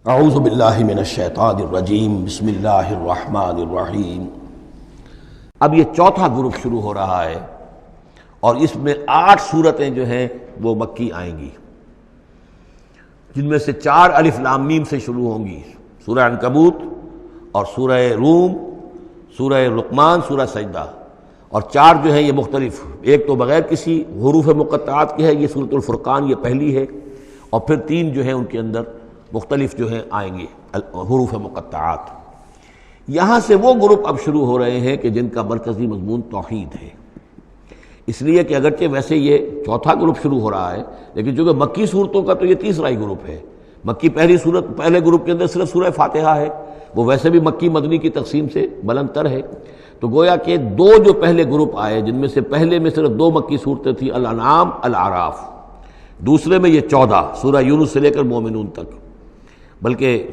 اعوذ باللہ من الشیطان الرجیم بسم اللہ الرحمن الرحیم۔ اب یہ چوتھا گروپ شروع ہو رہا ہے اور اس میں 8 سورتیں جو ہیں وہ مکی آئیں گی، جن میں سے 4 الف لام میم سے شروع ہوں گی، سورہ عنکبوت اور سورہ روم، سورہ لقمان، سورہ سجدہ، اور 4 جو ہیں یہ مختلف، ایک تو بغیر کسی حروف مقطعات کی ہے، یہ سورۃ الفرقان یہ پہلی ہے، اور پھر 3 جو ہیں ان کے اندر مختلف جو ہیں آئیں گے حروف مقطعات۔ یہاں سے وہ گروپ اب شروع ہو رہے ہیں کہ جن کا مرکزی مضمون توحید ہے، اس لیے کہ اگرچہ ویسے یہ چوتھا گروپ شروع ہو رہا ہے، لیکن چونکہ مکی صورتوں کا تو یہ تیسرا ہی گروپ ہے۔ مکی پہلی صورت، پہلے گروپ کے اندر صرف سورہ فاتحہ ہے، وہ ویسے بھی مکی مدنی کی تقسیم سے بلند تر ہے، تو گویا کہ 2 جو پہلے گروپ آئے، جن میں سے پہلے میں صرف 2 مکی صورتیں تھیں، الانعام، الاعراف، دوسرے میں یہ 14 سورہ یونس سے لے کر مومنون تک، بلکہ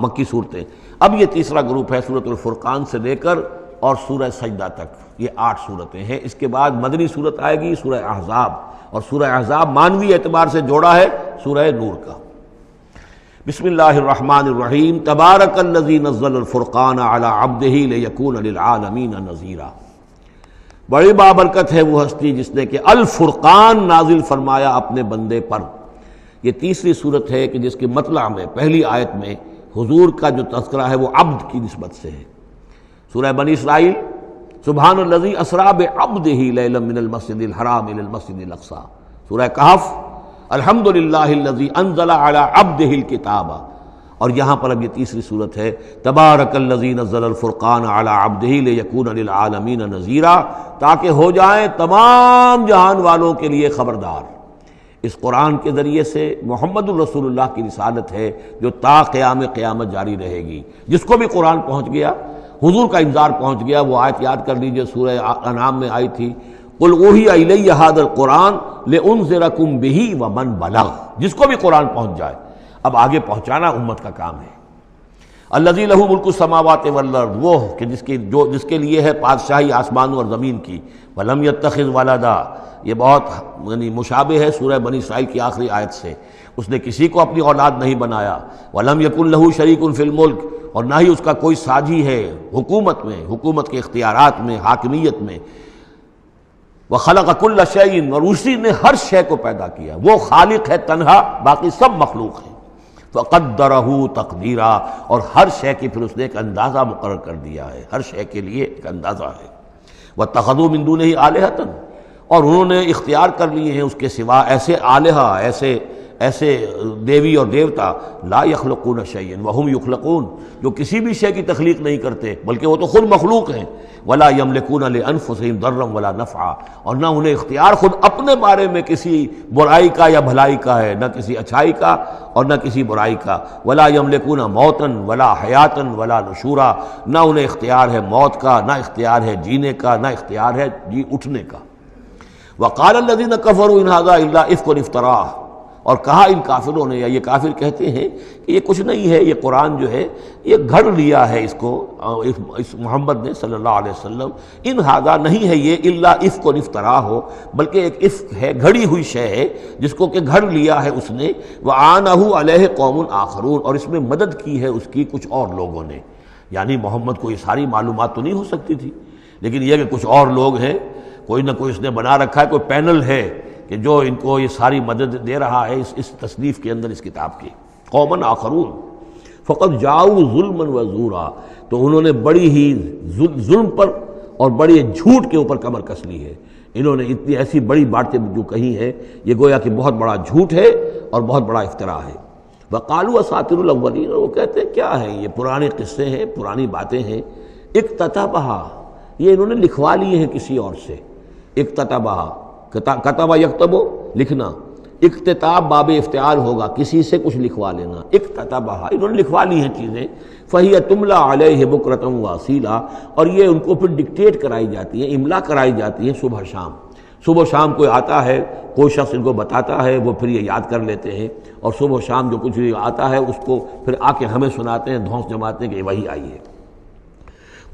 مکی صورتیں۔ اب یہ تیسرا گروپ ہے سورۃ الفرقان سے لے کر اور سورہ سجدہ تک، یہ 8 صورتیں ہیں۔ اس کے بعد مدنی صورت آئے گی سورہ احزاب، اور سورہ احزاب مانوی اعتبار سے جوڑا ہے سورہ نور کا۔ بسم اللہ الرحمن الرحیم، تبارک الذی نزل الفرقان علی عبدہ لیکون للعالمین نذیرا۔ بڑی بابرکت ہے وہ ہستی جس نے کہ الفرقان نازل فرمایا اپنے بندے پر۔ یہ تیسری صورت ہے کہ جس کے مطلع میں پہلی آیت میں حضور کا جو تذکرہ ہے وہ عبد کی نسبت سے ہے۔ سورہ بنی اسرائیل، سبحان الذی اسری بعبدہ لیلا من المسجد الحرام الی المسجد الاقصی۔ سورہ کہف، الحمدللہ الذی انزل علی عبدہ الکتاب، اور یہاں پر اب یہ تیسری صورت ہے، تبارک الذی نزل الفرقان علی عبدہ لیکون للعالمین نذیرا، تاکہ ہو جائیں تمام جہان والوں کے لیے خبردار۔ اس قرآن کے ذریعے سے محمد الرسول اللہ کی رسالت ہے جو تا قیامت جاری رہے گی۔ جس کو بھی قرآن پہنچ گیا، حضور کا انذار پہنچ گیا، وہ آیت یاد کر لیجئے سورہ انعام میں آئی تھی، قل اوحی الی ھذا القرآن لانذرکم بہ ومن بلغ۔ جس کو بھی قرآن پہنچ جائے، اب آگے پہنچانا امت کا کام ہے۔ الذی لہ ملک السماوات والارض، وہ کہ جس کے لیے ہے بادشاہی آسمانوں اور زمین کی، ولم یتخذ ولدا، یہ بہت مشابہ ہے سورہ بنی اسرائیل کی آخری آیت سے، اس نے کسی کو اپنی اولاد نہیں بنایا، ولم یکن لہ شریک فی الملک، اور نہ ہی اس کا کوئی ساجی ہے حکومت میں، حکومت کے اختیارات میں، حاکمیت میں، وخلق کل شیء، اور اسی نے ہر شے کو پیدا کیا، وہ خالق ہے تنہا، باقی سب مخلوق ہیں، فقدرہ تقدیرا، اور ہر شے کی پھر اس نے ایک اندازہ مقرر کر دیا ہے، ہر شے کے لیے ایک اندازہ ہے۔ واتخذوا من دونہ آلہۃ، اور انہوں نے اختیار کر لیے ہیں اس کے سوا ایسے آلہہ، ایسے دیوی اور دیوتا، لا یخلقون شیئا وہم یخلقون، جو کسی بھی شے کی تخلیق نہیں کرتے بلکہ وہ تو خود مخلوق ہیں، ولا یملکون لانفسہم ضرا ولا نفعا، اور نہ انہیں اختیار خود اپنے بارے میں کسی برائی کا یا بھلائی کا ہے، نہ کسی اچھائی کا اور نہ کسی برائی کا، ولا یملکون موتا ولا حیاتا ولا نشورا، نہ انہیں اختیار ہے موت کا، نہ اختیار ہے جینے کا، نہ اختیار ہے جی اٹھنے کا۔ وقال الذین کفروا ان ھذا الا افک افتراہ، اور کہا ان کافروں نے، یا یہ کافر کہتے ہیں کہ یہ کچھ نہیں ہے، یہ قرآن جو ہے یہ گھڑ لیا ہے، اس کو اس محمد نے صلی اللہ علیہ وسلم، ان ھذا نہیں ہے یہ الا افک افتراہ ہو، بلکہ ایک افک ہے، گھڑی ہوئی شے ہے جس کو کہ گھڑ لیا ہے اس نے، وعانہ علیہ قوم آخرون، اور اس میں مدد کی ہے اس کی کچھ اور لوگوں نے۔ یعنی محمد کو یہ ساری معلومات تو نہیں ہو سکتی تھی، لیکن یہ کہ کچھ اور لوگ ہیں، کوئی نہ کوئی اس نے بنا رکھا ہے، کوئی پینل ہے کہ جو ان کو یہ ساری مدد دے رہا ہے اس تصنیف کے اندر، اس کتاب کی۔ قومن آخرون فقط جاؤ ظلما و زورا، تو انہوں نے بڑی ہی ظلم پر اور بڑے جھوٹ کے اوپر کمر کس لی ہے، انہوں نے اتنی ایسی بڑی باتیں جو کہی ہیں، یہ گویا کہ بہت بڑا جھوٹ ہے اور بہت بڑا افتراء ہے۔ وقالوا اساطیر الاولین، اور وہ کہتے ہیں کیا ہے یہ پرانے قصے ہیں، پرانی باتیں ہیں، اکتتبھا، یہ انہوں نے لکھوا لیے ہیں کسی اور سے۔ اکتتبھا، کتب یکتب لکھنا، اکتتاب باب افتعال ہوگا، کسی سے کچھ لکھوا لینا، اکتتبھا، انہوں نے لکھوا لی ہیں چیزیں، فہی تملی علیہ بکرۃ واصیلا، اور یہ ان کو پھر ڈکٹیٹ کرائی جاتی ہیں، املا کرائی جاتی ہیں صبح شام۔ صبح شام کوئی آتا ہے، کوئی شخص ان کو بتاتا ہے، وہ پھر یہ یاد کر لیتے ہیں، اور صبح شام جو کچھ آتا ہے اس کو پھر آ کے ہمیں سناتے ہیں، دھونس جماتے ہیں کہ وہی آئی ہے۔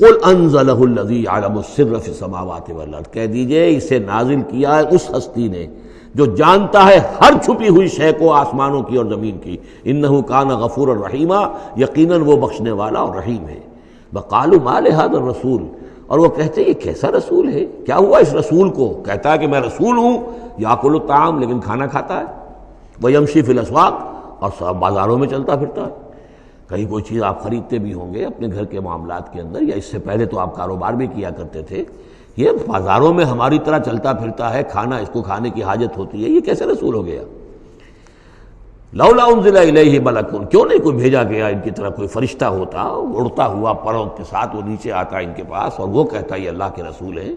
قل انزلہ الذی یعلم السر فی السماوات والارض، کہہ دیجئے اسے نازل کیا ہے اس ہستی نے جو جانتا ہے ہر چھپی ہوئی شے کو آسمانوں کی اور زمین کی، انہ کان غفورا رحیما، یقیناً وہ بخشنے والا اور رحیم ہے۔ وقالوا ما لهذا الرسول، اور وہ کہتے ہیں یہ کیسا رسول ہے، کیا ہوا اس رسول کو، کہتا ہے کہ میں رسول ہوں، یاکل الطعام لیکن کھانا کھاتا ہے، ویمشی فی الاسواق اور سب بازاروں میں چلتا پھرتا ہے۔ کہیں کوئی چیز آپ خریدتے بھی ہوں گے اپنے گھر کے معاملات کے اندر، یا اس سے پہلے تو آپ کاروبار بھی کیا کرتے تھے، یہ بازاروں میں ہماری طرح چلتا پھرتا ہے، کھانا اس کو کھانے کی حاجت ہوتی ہے، یہ کیسے رسول ہو گیا؟ لولا انزل الیہ ملک، کیوں نہیں کوئی بھیجا گیا ان کی طرح کوئی فرشتہ ہوتا، اڑتا ہوا پروں کے ساتھ وہ نیچے آتا ان کے پاس اور وہ کہتا یہ اللہ کے رسول ہیں۔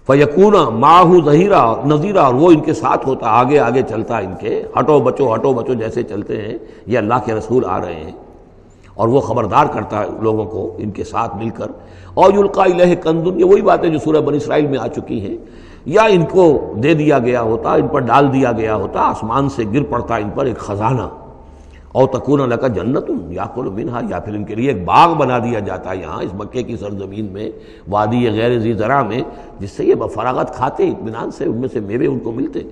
فیکون معہ ظہیرا نذیرا، اور وہ ان کے ساتھ ہوتا، آگے آگے چلتا ان کے، ہٹو بچو جیسے چلتے ہیں یہ اللہ کے رسول آ رہے ہیں، اور وہ خبردار کرتا ہے لوگوں کو ان کے ساتھ مل کر۔ اور یلقا الیہ کنز، یہ وہی باتیں جو سورہ بنی اسرائیل میں آ چکی ہیں، یا ان کو دے دیا گیا ہوتا، ان پر ڈال دیا گیا ہوتا، آسمان سے گر پڑتا ان پر ایک خزانہ، او تکون لک جنت یاکل منہا، یا پھر ان کے لیے ایک باغ بنا دیا جاتا ہے یہاں اس مکے کی سرزمین میں، وادی غیر ذی زرع میں، جس سے یہ بفراغت کھاتے اطمینان سے، ان میں سے میوے ان کو ملتے۔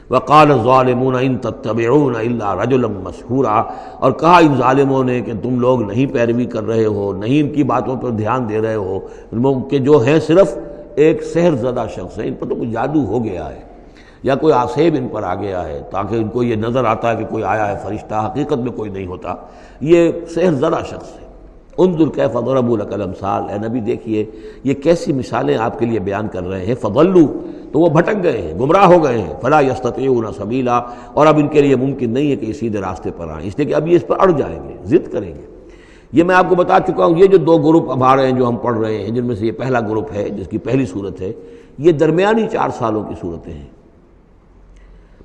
وقال الظالمون ان تتبعون الا رجلا مسحورا، اور کہا ان ظالموں نے کہ تم لوگ نہیں پیروی کر رہے ہو، نہیں ان کی باتوں پر دھیان دے رہے ہو، کہ جو ہیں صرف ایک سحر زدہ شخص ہے، ان پر تو کوئی جادو ہو گیا ہے یا کوئی آسیب ان پر آ گیا ہے، تاکہ ان کو یہ نظر آتا ہے کہ کوئی آیا ہے فرشتہ، حقیقت میں کوئی نہیں ہوتا، یہ سحر زدہ شخص ہے۔ انظر کیف ضربوا لک الامثال، اے نبی دیکھیے یہ کیسی مثالیں آپ کے لیے بیان کر رہے ہیں، فضلوا، تو وہ بھٹک گئے ہیں، گمراہ ہو گئے ہیں، فلا یستطیعون سبیلا، اور اب ان کے لیے ممکن نہیں ہے کہ یہ سیدھے راستے پر آئیں، اس لیے کہ اب یہ اس پر اڑ جائیں گے، ضد کریں گے۔ یہ میں آپ کو بتا چکا ہوں، یہ جو دو گروپ اب آ رہے ہیں جو ہم پڑھ رہے ہیں، جن میں سے یہ پہلا گروپ ہے جس کی پہلی صورت ہے، یہ درمیانی 4 سالوں کی صورتیں ہیں،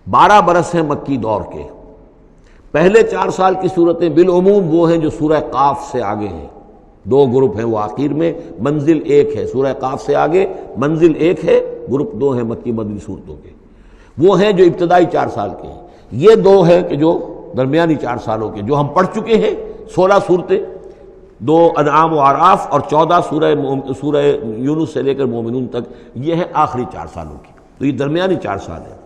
12 برس ہیں مکی دور کے۔ پہلے 4 سال کی صورتیں بالعموم وہ ہیں جو سورہ قاف سے آگے ہیں، 2 گروپ ہیں وہ آخر میں، منزل 1 ہے، سورہ قاف سے آگے منزل 1 ہے، گروپ 2 ہیں مکی مدنی صورتوں کے، وہ ہیں جو ابتدائی 4 سال کے ہیں۔ یہ 2 ہیں کہ جو درمیانی 4 سالوں کے، جو ہم پڑھ چکے ہیں 16 صورتیں، 2 انعام و اعراف اور 14 سورہ یونس سے لے کر مومنون تک، یہ ہے آخری 4 سالوں کی، تو یہ درمیانی 4 سال ہے۔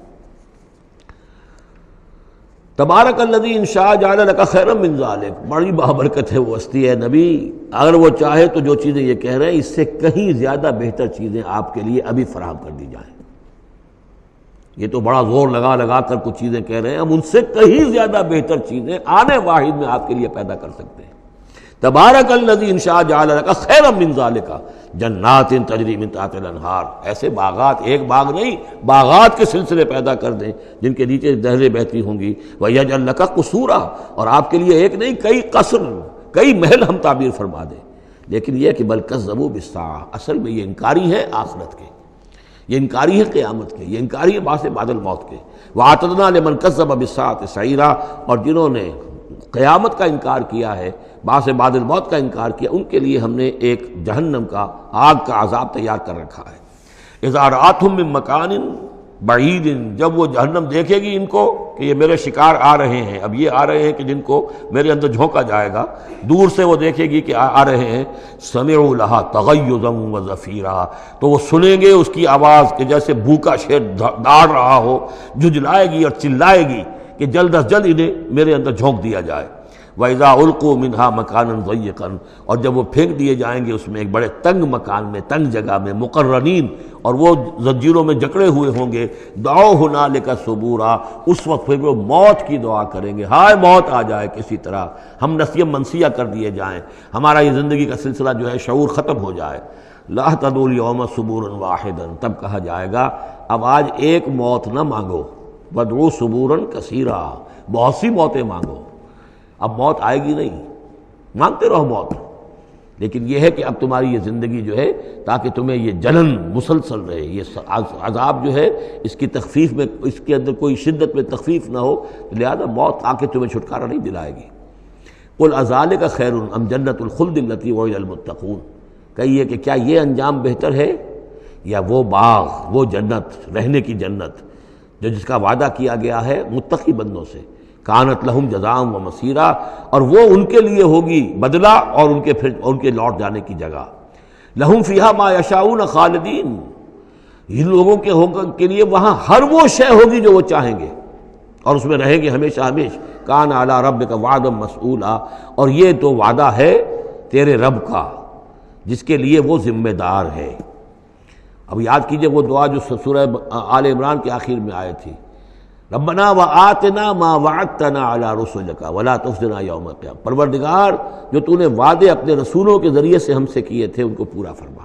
تبارک الذی ان شاء جعل لک خیرا من ذلک، بڑی بابرکت ہے وہ ہستی ہے نبی، اگر وہ چاہے تو جو چیزیں یہ کہہ رہے ہیں اس سے کہیں زیادہ بہتر چیزیں آپ کے لیے ابھی فراہم کر دی جائیں۔ یہ تو بڑا زور لگا کر کچھ چیزیں کہہ رہے ہیں، ہم ان سے کہیں زیادہ بہتر چیزیں آنے واحد میں آپ کے لیے پیدا کر سکتے ہیں۔ تبارک الذی ان شاء جعل لک خیرا من ذلک جنات تجری من تحتها الانہار، ایسے باغات، ایک باغ نہیں، باغات کے سلسلے پیدا کر دیں جن کے نیچے نہریں بہتی ہوں گی، ویجعل لک قصورا، اور آپ کے لیے ایک نہیں کئی قصر، کئی محل ہم تعبیر فرما دیں۔ لیکن یہ کہ بل کذبوا بالساعہ، اصل میں یہ انکاری ہے آخرت کے، یہ انکاری ہے قیامت کے، یہ انکاری ہے بعث بعد الموت کے۔ وَأَعْتَدْنَا لِمَنْ كَذَّبَ بِالسَّاعَةِ سَعِيرًا، اور جنہوں نے قیامت کا انکار کیا ہے، بعث بعد الموت کا انکار کیا، ان کے لیے ہم نے ایک جہنم کا، آگ کا عذاب تیار کر رکھا ہے۔ اذا رأتهم من مکان بعید، جب وہ جہنم دیکھے گی ان کو کہ یہ میرے شکار آ رہے ہیں، اب یہ آ رہے ہیں کہ جن کو میرے اندر جھونکا جائے گا، دور سے وہ دیکھے گی کہ آ رہے ہیں، سمعوا لها تغیظا وزفیرا، تو وہ سنیں گے اس کی آواز کہ جیسے بھوکا شیر داڑ رہا ہو، جھجلائے گی اور چلائے گی کہ جلد از جلد انہیں میرے اندر جھونک دیا جائے۔ وَإِذَا أُلْقُوا مِنْهَا مَكَانًا ضَيِّقًا، اور جب وہ پھینک دیے جائیں گے اس میں ایک بڑے تنگ مکان میں، تنگ جگہ میں، مقرنین، اور وہ زنجیروں میں جکڑے ہوئے ہوں گے، دعوا هُنَالِكَ ثُبُورًا، اس وقت پھر وہ موت کی دعا کریں گے، ہائے موت آ جائے کسی طرح، ہم نسیم منسیہ کر دیے جائیں، ہمارا یہ زندگی کا سلسلہ جو ہے شعور ختم ہو جائے۔ لَا تَدْعُوا الْيَوْمَ ثُبُورًا وَاحِدًا، تب کہا جائے گا اب آج ایک موت نہ مانگو، وَادْعُوا ثُبُورًا كَثِيرًا، بہت سی موتیں مانگو، اب موت آئے گی نہیں، مانگتے رہو موت، لیکن یہ ہے کہ اب تمہاری یہ زندگی جو ہے تاکہ تمہیں یہ جلن مسلسل رہے، یہ عذاب جو ہے اس کی تخفیف میں، اس کے اندر کوئی شدت میں تخفیف نہ ہو، لہذا موت آ کے تمہیں چھٹکارا نہیں دلائے گی۔ قل اذالک خیر ام جنت الخلد التی وعد المتقون، کہیے کہ کیا یہ انجام بہتر ہے یا وہ باغ، وہ جنت، رہنے کی جنت جو جس کا وعدہ کیا گیا ہے متقی بندوں سے، کانت لہم جزاء و مسیرا، اور وہ ان کے لیے ہوگی بدلہ اور ان کے لوٹ جانے کی جگہ۔ لہم فیہا ما یشاؤون خالدین، ان لوگوں کے لیے وہاں ہر وہ شے ہوگی جو وہ چاہیں گے، اور اس میں رہیں گے ہمیشہ ہمیشہ۔ کان علی ربک وعدا مسئولا، اور یہ تو وعدہ ہے تیرے رب کا جس کے لیے وہ ذمہ دار ہے۔ اب یاد کیجئے وہ دعا جو سورہ آل عمران کے آخر میں آئی تھی، ربنا وآتنا ما وعدتنا علی رسلک ولا تخزنا یوم القیامہ، پروردگار جو تو نے وعدے اپنے رسولوں کے ذریعے سے ہم سے کیے تھے ان کو پورا فرما۔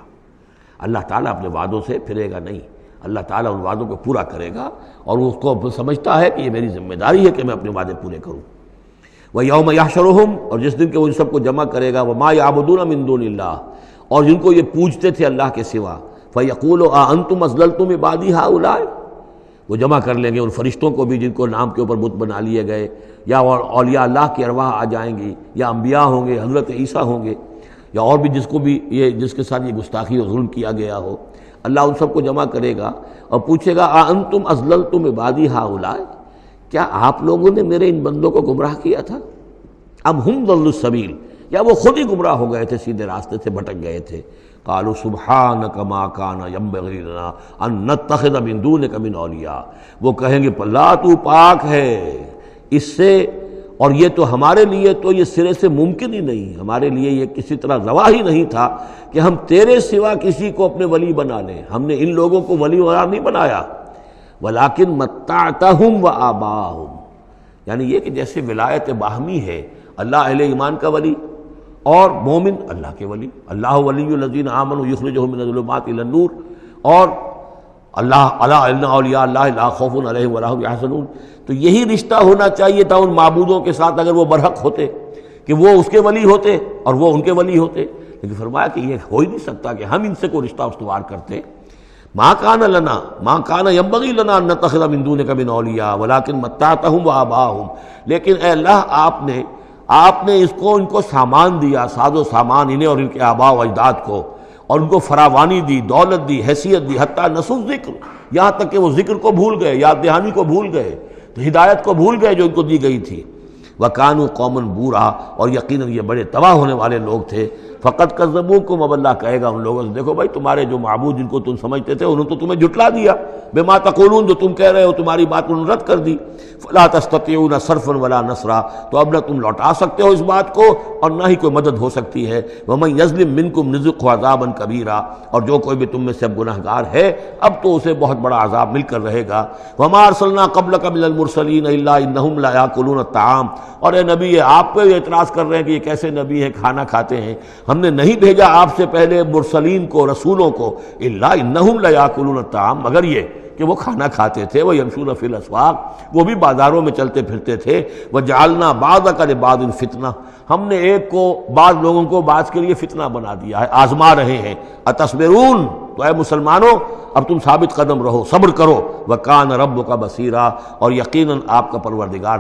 اللہ تعالیٰ اپنے وعدوں سے پھرے گا نہیں، اللہ تعالیٰ ان وعدوں کو پورا کرے گا، اور وہ اس کو سمجھتا ہے کہ یہ میری ذمہ داری ہے کہ میں اپنے وعدے پورے کروں۔ وَيَوْمَ يَحْشُرُهُمْ، اور جس دن کہ وہ ان سب کو جمع کرے گا، وَمَا يَعْبُدُونَ مِن دُونِ اللَّهِ، اور جن کو یہ پوجتے تھے اللہ کے سوا، فَيَقُولُ أَأَنْتُمْ أَضْلَلْتُمْ عِبَادِي هَؤُلَاءِ، وہ جمع کر لیں گے ان فرشتوں کو بھی جن کو نام کے اوپر بت بنا لیے گئے، یا اولیاء اللہ کی ارواح آ جائیں گی، یا انبیاء ہوں گے، حضرت عیسیٰ ہوں گے، یا اور بھی جس کے ساتھ یہ گستاخی اور ظلم کیا گیا ہو، اللہ ان سب کو جمع کرے گا اور پوچھے گا أَأَنْتُمْ أَضْلَلْتُمْ عِبَادِي هَؤُلَاءِ، کیا آپ لوگوں نے میرے ان بندوں کو گمراہ کیا تھا؟ ام ہم ضلوا السبیل، یا وہ خود ہی گمراہ ہو گئے تھے، سیدھے راستے سے بھٹک گئے تھے۔ قالوا سبحانک ما کان ینبغی لنا ان نتخذ من دونک من اولیاء، وہ کہیں گے اللہ تو پاک ہے اس سے، اور یہ تو ہمارے لیے تو یہ سرے سے ممکن ہی نہیں، ہمارے لیے یہ کسی طرح روا ہی نہیں تھا کہ ہم تیرے سوا کسی کو اپنے ولی بنا لیں، ہم نے ان لوگوں کو ولی قرار نہیں بنایا۔ ولیکن متعتہم وآباءہم، یعنی یہ کہ جیسے ولایت باہمی ہے، اللہ اہل ایمان کا ولی اور مومن اللہ کے ولی، اللہ ولی الذین آمنوا یخرجہم من الظلمات الی النور، اور اللہ الا ان اولیاء اللہ لا خوف علیہم ولا هم یحزنون، تو یہی رشتہ ہونا چاہیے تھا ان معبودوں کے ساتھ اگر وہ برحق ہوتے، کہ وہ اس کے ولی ہوتے اور وہ ان کے ولی ہوتے، لیکن فرمایا کہ یہ ہو ہی نہیں سکتا کہ ہم ان سے کوئی رشتہ استوار کرتے۔ ما کان لنا ما کان ینبغی لنا ان نتخذ من دونک من اولیاء ولکن متعتہم وآباءہم، لیکن اے اللہ آپ نے ان کو سامان دیا، ساز و سامان انہیں اور ان کے آباء و اجداد کو، اور ان کو فراوانی دی، دولت دی، حیثیت دی، حتیٰ نسوا الذکر، یہاں تک کہ وہ ذکر کو بھول گئے، یاد دہانی کو بھول گئے، تو ہدایت کو بھول گئے جو ان کو دی گئی تھی۔ وَكَانُوا قَوْمًا بُورًا، اور یقیناً یہ بڑے تباہ ہونے والے لوگ تھے۔ فقط کذبوکم، اب اللہ کہے گا ان لوگوں سے دیکھو بھائی تمہارے جو معبود جن کو تم سمجھتے تھے انہوں نے تو تمہیں جھٹلا دیا، بما تقولون، جو تم کہہ رہے ہو تمہاری بات انہوں نے رد کر دی۔ فلا تستطيعون صرفا ولا نصرا، تو اب نہ تم لوٹا سکتے ہو اس بات کو اور نہ ہی کوئی مدد ہو سکتی ہے۔ ومن یظلم منکم نذقہ عذابا کبیرا، اور جو کوئی بھی تم میں سے اب گناہگار ہے اب تو اسے بہت بڑا عذاب مل کر رہے گا۔ وما ارسلنا قبلک من المرسلین الا انہم لا یاکلون الطعام، اور اے نبی آپ پہ اعتراض کر رہے ہیں کہ یہ کیسے نبی ہیں کھانا کھاتے ہیں، ہم نے نہیں بھیجا آپ سے پہلے مرسلین کو، رسولوں کو، الا انہم لیاکلون الطعام، مگر یہ کہ وہ کھانا کھاتے تھے، وہ یمشون فی الاسواق، وہ بھی بازاروں میں چلتے پھرتے تھے۔ وجعلنا بعضک لبعض فتنہ، ہم نے ایک کو بعض لوگوں کو بعض کے لیے فتنہ بنا دیا ہے، آزما رہے ہیں۔ اتصبرون، تو اے مسلمانوں اب تم ثابت قدم رہو، صبر کرو۔ وکان ربک بصیرا، اور یقیناً آپ کا پروردگار